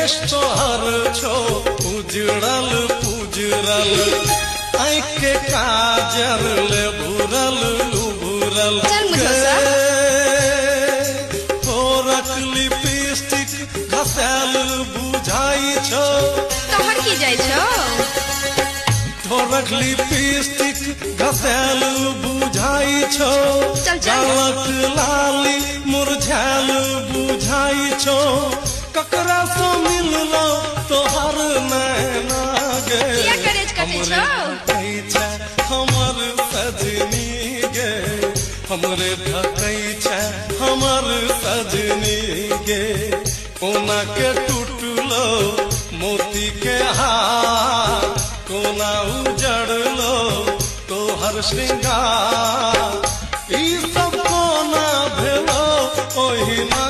केश तोहर छो उजड़ल पुजरल आँख के काजर ले भूरल लुभुरल थोड़क लिपस्टिक घसेल बुझाई छो तोहर की जाय छो थोड़क लिपस्टिक घसेल बुझाई छो गलक लाली मुरझाल बुझाई छो ककरा से मिललो तोहर नैना गे हमर सजनी गे हमरे ढकै छै हमर सजनी गे कोना के टूटलो मोती के हार कोना उजड़लो तोहर श्रृंगार ई सब कोना भेलो ओहिना